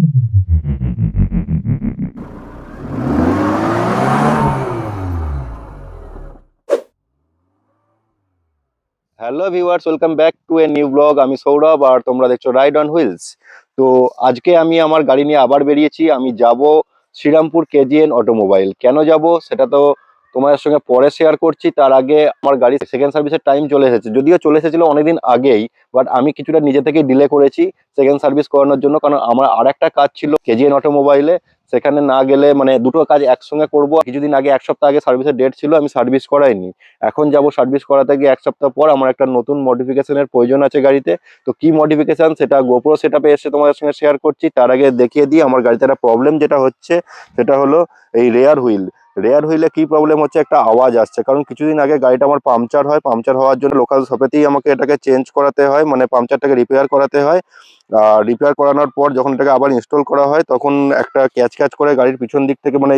Hello viewers, welcome back to a new blog. আমি সৌরভ আর তোমরা দেখছো রাইড অন হুইলস। তো আজকে আমি আমার গাড়ি নিয়ে আবার বেরিয়েছি। আমি যাব শ্রীরামপুর কেজিএন অটোমোবাইল। কেন যাব সেটা তো তোমাদের সঙ্গে পরে শেয়ার করছি। তার আগে আমার গাড়ি সেকেন্ড সার্ভিসের টাইম চলে এসেছে, যদিও চলে এসেছিল অনেকদিন আগেই, বাট আমি কিছুটা নিজে থেকে ডিলে করেছি সেকেন্ড সার্ভিস করানোর জন্য। কারণ আমার আর একটা কাজ ছিল কেজিএন অটোমোবাইলে, সেখানে না গেলে মানে দুটো কাজ একসঙ্গে করব। কিছুদিন আগে, এক সপ্তাহ আগে সার্ভিসের ডেট ছিল, আমি সার্ভিস করাইনি। এখন যাব সার্ভিস করাতে গিয়ে এক সপ্তাহ পর আমার একটা নতুন মডিফিকেশনের প্রয়োজন আছে গাড়িতে। তো কি মডিফিকেশন সেটা গোপ্রো সেটআপে এসে তোমাদের সঙ্গে শেয়ার করছি। তার আগে দেখিয়ে দিই আমার গাড়িতে একটা প্রবলেম যেটা হচ্ছে, সেটা হলো এই রেয়ার হুইলে কি প্রবলেম হচ্ছে, একটা আওয়াজ আসছে। কারণ কিছুদিন আগে গাড়িটা আমার পাংচার হয়, পাংচার হওয়ার জন্য লোকাল শপেতেই আমাকে এটাকে চেঞ্জ করাতে হয়, মানে পাংচারটাকে রিপেয়ার করাতে হয়। আর রিপেয়ার করানোর পর যখন এটাকে আবার ইনস্টল করা হয়, তখন একটা ক্যাচ ক্যাচ করে গাড়ির পিছন দিক থেকে, মানে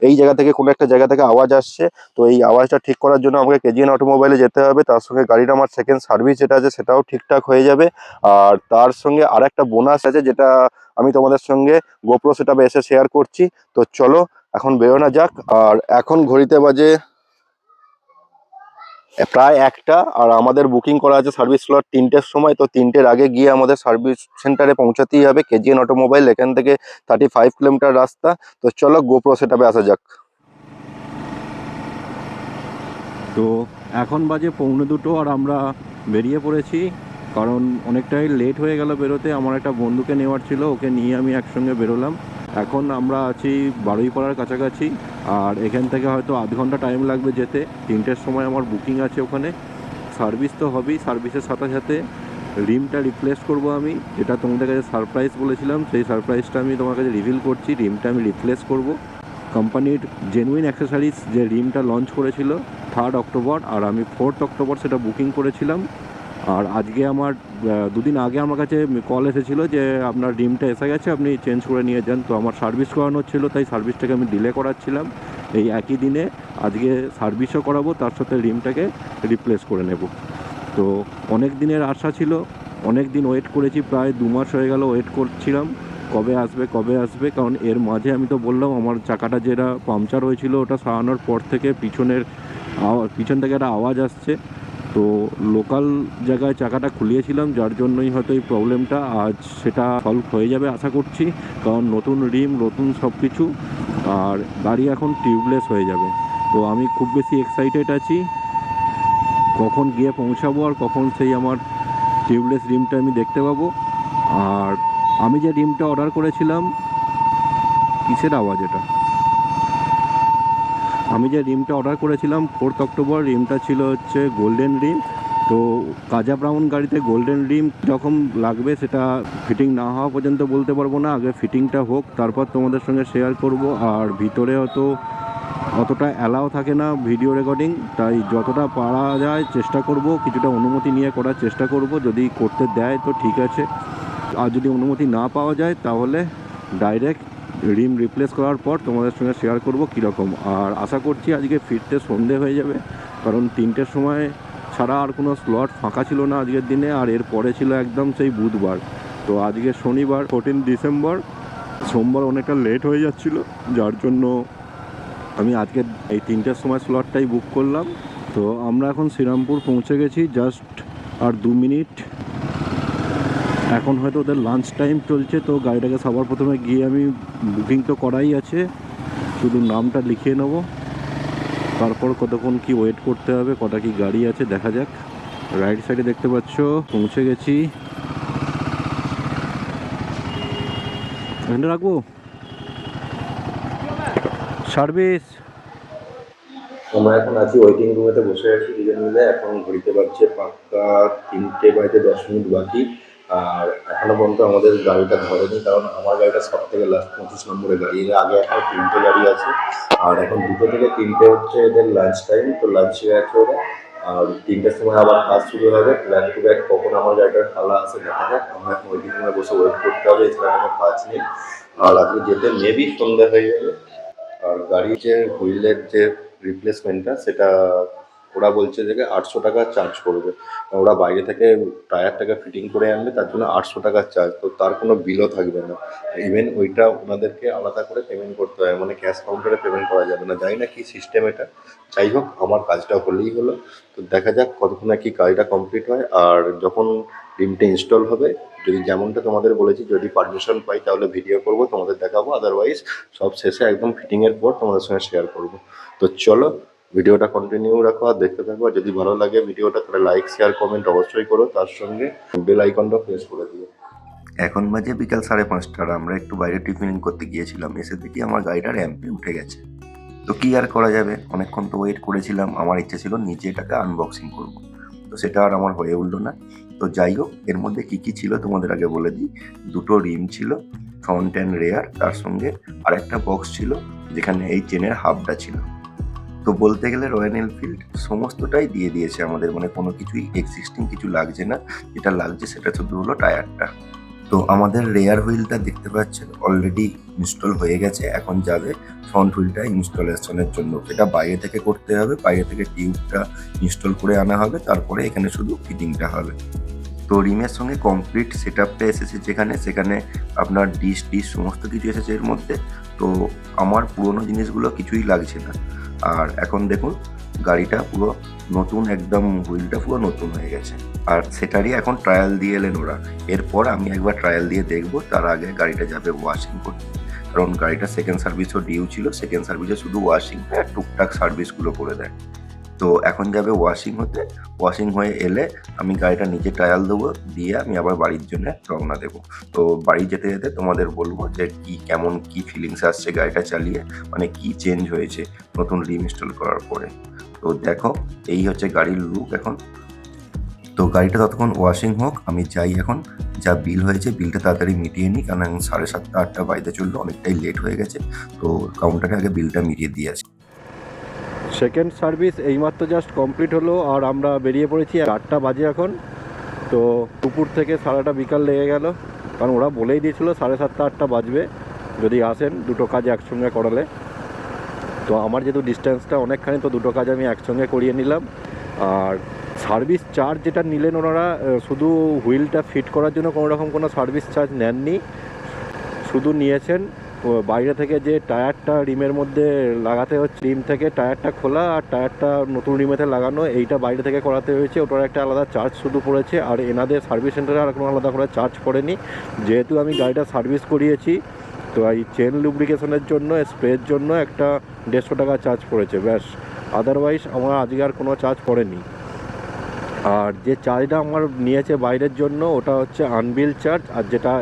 এই জায়গা থেকে, কোনো একটা জায়গা থেকে আওয়াজ আসছে। তো এই আওয়াজটা ঠিক করার জন্য আমাকে কেজিএন অটোমোবাইলে যেতে হবে। তার সঙ্গে গাড়ির আমার সেকেন্ড সার্ভিস যেটা আছে সেটাও ঠিকঠাক হয়ে যাবে। আর তার সঙ্গে আর একটা বোনাস আছে, যেটা আমি তোমাদের সঙ্গে গোপ্রো সেটআপে এসে শেয়ার করছি। তো চলো এখন বেরোনো যাক। আর এখন ঘড়িতে বাজে প্রায় একটা, আর আমাদের বুকিং করা আছে সার্ভিস স্লট 3টের সময়। তো 3টের আগে গিয়ে আমাদের সার্ভিস সেন্টারে পৌঁছাতেই হবে। কেজিএন অটোমোবাইল এখান থেকে 35 কিলোমিটার রাস্তা। তো চলো গোপ্রো সেটআপে আসা যাক। তো এখন বাজে 1:45 আর আমরা বেরিয়ে পড়েছি। কারণ অনেকটাই লেট হয়ে গেল বেরোতে। আমার একটা বন্ধুকে নেওয়ার ছিল, ওকে নিয়ে আমি একসঙ্গে বেরোলাম। এখন আমরা আছি বারুইপাড়ার কাছাকাছি। আর এখান থেকে হয়তো আধ ঘন্টা টাইম লাগবে যেতে। 3টের সময় আমার বুকিং আছে ওখানে। সার্ভিস তো হবেই, সার্ভিসের সাথে সাথে রিমটা রিপ্লেস করব আমি, যেটা তোমাদের কাছে সারপ্রাইজ বলেছিলাম, সেই সারপ্রাইজটা আমি তোমার কাছে রিভিল করছি। রিমটা আমি রিপ্লেস করব। কোম্পানির জেনুইন অ্যাক্সেসরিজ যে রিমটা লঞ্চ করেছিল 3 অক্টোবর, আর আমি 4 অক্টোবর সেটা বুকিং করেছিলাম। আর আজকে আমার দুদিন আগে আমার কাছে কল এসেছিলো যে আপনার রিমটা এসে গেছে, আপনি চেঞ্জ করে নিয়ে যান। তো আমার সার্ভিস করানোর ছিল, তাই সার্ভিসটাকে আমি ডিলে করাচ্ছিলাম। এই একই দিনে আজকে সার্ভিসও করাবো, তার সাথে রিমটাকে রিপ্লেস করে নেব। তো অনেক দিনের আশা ছিল, অনেক দিন ওয়েট করেছি, প্রায় 2 মাস হয়ে গেল ওয়েট করছিলাম কবে আসবে কবে আসবে। কারণ এর মাঝে আমি তো বললাম আমার চাকাটা যেটা পাংচার হয়েছিল, ওটা সারানোর পর থেকে পিছন থেকে একটা আওয়াজ আসছে। তো লোকাল জায়গায় চাকাটা খুলিয়েছিলাম, যার জন্যই হয়তো এই প্রবলেমটা। আজ সেটা সলভ হয়ে যাবে আশা করছি, কারণ নতুন রিম, নতুন সব কিছু, আর গাড়ি এখন টিউবলেস হয়ে যাবে। তো আমি খুব বেশি এক্সাইটেড আছি কখন গিয়ে পৌঁছাবো আর কখন সেই আমার টিউবলেস রিমটা আমি দেখতে পাবো। আর আমি যে রিমটা অর্ডার করেছিলাম, কিসের আওয়াজ এটা? আমি যে রিমটা অর্ডার করেছিলাম 4 অক্টোবর, রিমটা ছিল হচ্ছে গোল্ডেন রিম। তো কাজা ব্রাউন গাড়িতে গোল্ডেন রিম যখন লাগবে সেটা ফিটিং না হওয়া পর্যন্ত বলতে পারবো না। আগে ফিটিংটা হোক, তারপর তোমাদের সঙ্গে শেয়ার করব। আর ভিতরে হয়তো অতটা অ্যালাও থাকে না ভিডিও রেকর্ডিং, তাই যতটা পারা যায় চেষ্টা করব, কিছুটা অনুমতি নিয়ে করার চেষ্টা করব। যদি করতে দেয় তো ঠিক আছে, আর যদি অনুমতি না পাওয়া যায় তাহলে ডাইরেক্ট রিম রিপ্লেস করার পর তোমাদের সঙ্গে শেয়ার করব কীরকম। আর আশা করছি আজকে ফিরতে সন্ধে হয়ে যাবে, কারণ 3টের সময় ছাড়া আর কোনো স্লট ফাঁকা ছিল না আজকের দিনে। আর এর পরে ছিল একদম সেই বুধবার। তো আজকে শনিবার 14 ডিসেম্বর, সোমবার অনেকটা লেট হয়ে যাচ্ছিল, যার জন্য আমি আজকে এই 3টের সময় স্লটটাই বুক করলাম। তো আমরা এখন শ্রীরামপুর পৌঁছে গেছি, জাস্ট আর 2 মিনিট। এখন হয়তো ওদের লাঞ্চ টাইম চলছে, তো গাড়িটাকে সবার প্রথমে গিয়ে আমি, বুকিং তো করাই আছে, শুধু নামটা লিখিয়ে নেবো। তারপর কতক্ষণ কি ওয়েট করতে হবে, কটা কি গাড়ি আছে দেখা যাক। রাইট সাইডে দেখতে পাচ্ছ পৌঁছে গেছি। এখানে রাখবো সার্ভিস। আমরা এখন আছি ওয়েটিং রুমেতে বসে আছি দুজন মিলে। এখন ঘড়িতে বাজছে পাক্কা 3টে বাজতে 10 মিনিট বাকি। আর এখনো পর্যন্ত আমাদের গাড়িটা ধরেনি, কারণ আমার গাড়িটা সব থেকে লাস্ট 25 নম্বরের গাড়ি। এর আগে এখন 3টে গাড়ি আছে। আর এখন 2টো থেকে 3টে হচ্ছে এদের লাঞ্চ টাইম, তো লাঞ্চে গেছে ওরা। আর 3টের সময় আবার কাজ শুরু হবে ব্যাক টু ব্যাক। কখন আমার গাড়িটার খালা আসে দেখা যাক। আমরা এখন ওয়েটিং রুমে বসে ওয়েট করতে হবে, এছাড়া কোনো কাজ নেই। আর আজকে যেতে মেবি সন্ধ্যা হয়ে যাবে। আর গাড়ির যে হুইলের যে রিপ্লেসমেন্টটা, সেটা ওরা বলছে যে 800 টাকা চার্জ করবে। ওরা বাইরে থেকে টায়ারটাকে ফিটিং করে আনবে, তার জন্য 800 টাকা চার্জ, তো তার কোনো বিলও থাকবে না। ইভেন ওইটা ওনাদেরকে আলাদা করে পেমেন্ট করতে হয়, মানে ক্যাশ কাউন্টারে পেমেন্ট করা যাবে না। জানি না কী সিস্টেম এটা। যাই হোক, আমার কাজটা হলেই হলো। তো দেখা যাক কতক্ষণে কি কাজটা কমপ্লিট হয়। আর যখন রিমটা ইনস্টল হবে, যদি যেমনটা তোমাদের বলেছি, যদি পারমিশন পাই তাহলে ভিডিও করব, তোমাদের দেখাবো। আদারওয়াইজ সব শেষে একদম ফিটিংয়ের পর তোমাদের সঙ্গে শেয়ার করব। তো চলো, ভিডিওটা কন্টিনিউ রাখো আর দেখতে থাকো। আর যদি ভালো লাগে ভিডিওটা তাহলে লাইক শেয়ার কমেন্ট অবশ্যই করো, তার সঙ্গে বেল আইকনটা প্রেস করে দিও। এখন বাজে বিকাল 5:30, আর আমরা একটু বাইরে টিফিনিং করতে গিয়েছিলাম। এসে দেখি আমার গাড়িটা র্যাম্পে উঠে গেছে। তো কি আর করা যাবে, অনেকক্ষণ তো ওয়েট করেছিলাম। আমার ইচ্ছে ছিল নিজে এটাকে আনবক্সিং করব, তো সেটা আর আমার হয়ে উঠলো না। তো যাই হোক, এর মধ্যে কী কী ছিল তোমাদের আগে বলে দিই। দুটো রিম ছিল, ফ্রন্ট অ্যান্ড রেয়ার, তার সঙ্গে আরেকটা বক্স ছিল যেখানে এই চেনের হাবটা ছিল। তো বলতে গেলে রয়্যাল এনফিল্ড সমস্তটাই দিয়ে দিয়েছে আমাদের, মানে কোনো কিছুই এক্সিস্টিং কিছু লাগছে না। যেটা লাগছে সেটা শুধু হলো টায়ারটা। তো আমাদের রেয়ার হুইলটা দেখতে পাচ্ছেন অলরেডি ইনস্টল হয়ে গেছে। এখন যাবে ফ্রন্ট হুইলটা ইনস্টলেশনের জন্য, সেটা বাইরে থেকে করতে হবে। বাইরে থেকে টিউবটা ইনস্টল করে আনা হবে, তারপরে এখানে শুধু ফিটিংটা হবে। তো রিমের সঙ্গে কমপ্লিট সেট আপটা এসেছে, সেখানে আপনার ডিশ সমস্ত কিছু এসেছে এর মধ্যে। তো আমার পুরোনো জিনিসগুলো কিছুই লাগছে না। আর এখন দেখুন গাড়িটা পুরো নতুন, একদম হুইলটা পুরো নতুন হয়ে গেছে। আর সেটারই এখন ট্রায়াল দিয়ে এলেন ওরা। এরপর আমি একবার ট্রায়াল দিয়ে দেখবো, তার আগে গাড়িটা যাবে ওয়াশিং করতে। কারণ গাড়িটা সেকেন্ড সার্ভিসও ডিউ ছিল, সেকেন্ড সার্ভিসে শুধু ওয়াশিং আর টুকটাক সার্ভিসগুলো করে দেয়। তো এখন যাবে ওয়াশিং হতে। ওয়াশিং হয়ে এলে আমি গাড়িটা নিজে ট্রায়াল দেবো, দিয়ে আমি আবার বাড়ির জন্য রওনা দেবো। তো বাড়ি যেতে যেতে তোমাদের বলবো যে কেমন কি ফিলিংস আসছে গাড়িটা চালিয়ে, মানে কি চেঞ্জ হয়েছে নতুন রিম ইনস্টল করার পরে। তো দেখো, এই হচ্ছে গাড়ির লুক এখন। তো গাড়িটা ততক্ষণ ওয়াশিং হোক, আমি যাই এখন। যা বিল হয়েছে বিলটা তাড়াতাড়ি মিটিয়ে নিই, কারণ এখন 7:30 8টা বাজতে চললো, অনেকটাই লেট হয়ে গেছে। তো কাউন্টারে আগে বিলটা মিটিয়ে দিয়ে আসি। সেকেন্ড সার্ভিস এইমাত্র জাস্ট কমপ্লিট হলো, আর আমরা বেরিয়ে পড়েছি। 8টা বাজে এখন। তো দুপুর থেকে সারাটা বিকাল লেগে গেল, কারণ ওরা বলেই দিয়েছিল 7:30 8টা বাজবে যদি আসেন দুটো কাজ একসঙ্গে করালে। তো আমার যেহেতু ডিস্টেন্সটা অনেকখানি, তো দুটো কাজ আমি একসঙ্গে করিয়ে নিলাম। আর সার্ভিস চার্জ যেটা নিলেন ওনারা, শুধু হুইলটা ফিট করার জন্য কোনো রকম কোনো সার্ভিস চার্জ নেননি। শুধু নিয়েছেন বাইরে থেকে যে টায়ারটা রিমের মধ্যে লাগাতে হচ্ছে, রিম থেকে টায়ারটা খোলা আর টায়ারটা নতুন রিমেতে লাগানো, এইটা বাইরে থেকে করাতে হয়েছে। ওটার একটা আলাদা চার্জ শুধু পড়েছে। আর এনাদের সার্ভিস সেন্টারে আর কোনো আলাদা করে চার্জ পড়েনি। যেহেতু আমি গাড়িটা সার্ভিস করিয়েছি, তো এই চেন লুব্রিকেশনের জন্য, স্প্রের জন্য একটা 150 টাকা চার্জ পড়েছে, ব্যাস। আদারওয়াইজ আমার আজকে আর কোনো চার্জ পড়েনি। আর যে চার্জটা আমার নিয়েছে বাইরের জন্য, ওটা হচ্ছে আনবিল চার্জ। আর যেটা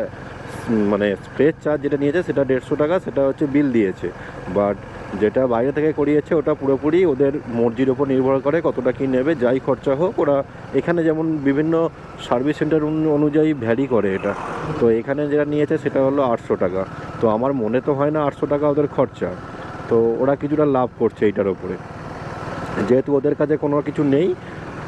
মানে স্প্রের চার্জ যেটা নিয়েছে সেটা 150 টাকা, সেটা হচ্ছে বিল দিয়েছে। বাট যেটা বাইরে থেকে করিয়েছে ওটা পুরোপুরি ওদের মর্জির ওপর নির্ভর করে কতটা কী নেবে। যাই খরচা হোক, ওরা এখানে যেমন বিভিন্ন সার্ভিস সেন্টার অনুযায়ী ভ্যারি করে এটা। তো এখানে যেটা নিয়েছে সেটা হলো 800 টাকা। তো আমার মনে তো হয় না 800 টাকা ওদের খরচা। তো ওরা কিছুটা লাভ করছে এইটার ওপরে, যেহেতু ওদের কাছে কোনো কিছু নেই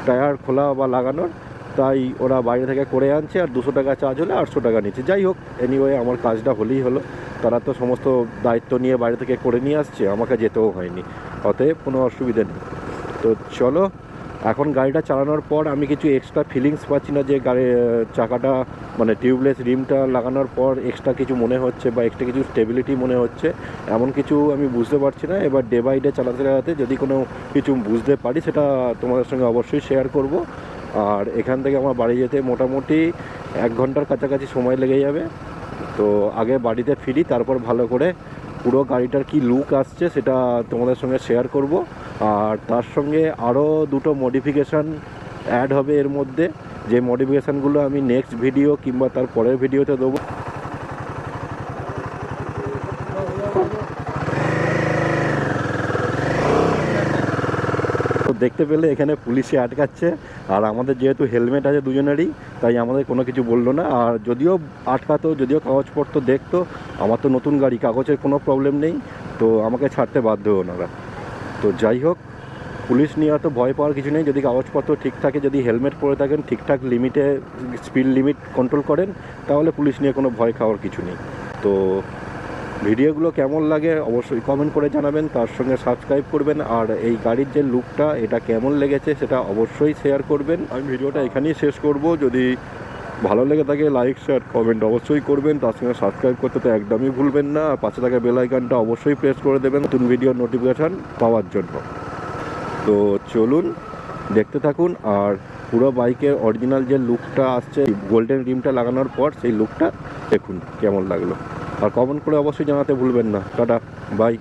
টায়ার খোলা বা লাগানোর, তাই ওরা বাইরে থেকে করে আনছে। আর 200 টাকা চার্জ হলে 800 টাকা নিচ্ছে। যাই হোক, এনিওয়ে আমার কাজটা হলেই হলো। তারা তো সমস্ত দায়িত্ব নিয়ে বাইরে থেকে করে নিয়ে আসছে, আমাকে যেতেও হয়নি, অতএব কোনো অসুবিধা নেই। তো চলো, এখন গাড়িটা চালানোর পর আমি কিছু এক্সট্রা ফিলিংস পাচ্ছি না যে গাড়ির চাকাটা, মানে টিউবলেস রিমটা লাগানোর পর এক্সট্রা কিছু মনে হচ্ছে বা এক্সট্রা কিছু স্টেবিলিটি মনে হচ্ছে, এমন কিছু আমি বুঝতে পারছি না। এবার ডে বাই ডে চালাতে যদি কোনো কিছু বুঝতে পারি সেটা তোমাদের সঙ্গে অবশ্যই শেয়ার করব। আর এখান থেকে আমার বাড়ি যেতে মোটামুটি 1 ঘন্টার কাছাকাছি সময় লেগে যাবে। তো আগে বাড়িতে ফিরি, তারপর ভালো করে পুরো গাড়িটার কি লুক আসছে সেটা তোমাদের সঙ্গে শেয়ার করব। আর তার সঙ্গে আরও দুটো মডিফিকেশান অ্যাড হবে এর মধ্যে, যে মডিফিকেশানগুলো আমি নেক্সট ভিডিও কিংবা তার পরের ভিডিওতে দেবো। তো দেখতে পেলে এখানে পুলিশে আটকাচ্ছে, আর আমাদের যেহেতু হেলমেট আছে দুজনেরই, তাই আমাদের কোনো কিছু বললো না। আর যদিও আটকাতো, যদিও কাগজপত্র দেখতো, আমার তো নতুন গাড়ি, কাগজের কোনো প্রবলেম নেই, তো আমাকে ছাড়তে বাধ্য ওনারা। তো যাই হোক, পুলিশ নিয়ে অত ভয় পাওয়ার কিছু নেই। যদি কাগজপত্র ঠিক থাকে, যদি হেলমেট পরে থাকেন, ঠিকঠাক লিমিটে স্পিড লিমিট কন্ট্রোল করেন, তাহলে পুলিশ নিয়ে কোনো ভয় খাওয়ার কিছু নেই। তো ভিডিওগুলো কেমন লাগে অবশ্যই কমেন্ট করে জানাবেন, তার সঙ্গে সাবস্ক্রাইব করবেন, আর এই গাড়ির যে লুকটা এটা কেমন লেগেছে সেটা অবশ্যই শেয়ার করবেন। আমি ভিডিওটা এখানেই শেষ করব। যদি ভালো লেগে থাকে লাইক শেয়ার কমেন্ট অবশ্যই করবেন, তার সঙ্গে সাবস্ক্রাইব করতে তো একদমই ভুলবেন না, আর পাশে থাকা বেল আইকনটা অবশ্যই প্রেস করে দেবেন নতুন ভিডিওর নোটিফিকেশান পাওয়ার জন্য। তো চলুন দেখতে থাকুন, আর পুরো বাইকের অরিজিনাল যে লুকটা আসছে গোল্ডেন রিমটা লাগানোর পর সেই লুকটা দেখুন কেমন লাগলো, আর কমেন্ট করে অবশ্যই জানাতে ভুলবেন না। Tata, by.